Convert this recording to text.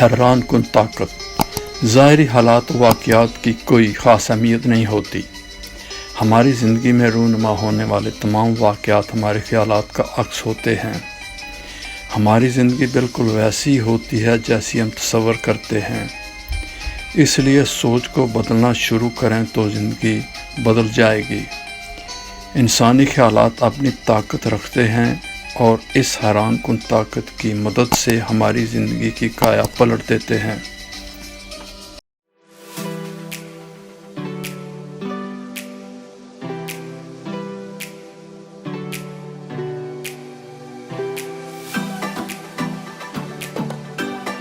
حیران کن طاقت۔ ظاہری حالات و واقعات کی کوئی خاص اہمیت نہیں ہوتی۔ ہماری زندگی میں رونما ہونے والے تمام واقعات ہمارے خیالات کا عکس ہوتے ہیں۔ ہماری زندگی بالکل ویسی ہی ہوتی ہے جیسی ہم تصور کرتے ہیں، اس لیے سوچ کو بدلنا شروع کریں تو زندگی بدل جائے گی۔ انسانی خیالات اپنی طاقت رکھتے ہیں اور اس حیران کن طاقت کی مدد سے ہماری زندگی کی کایا پلٹ دیتے ہیں۔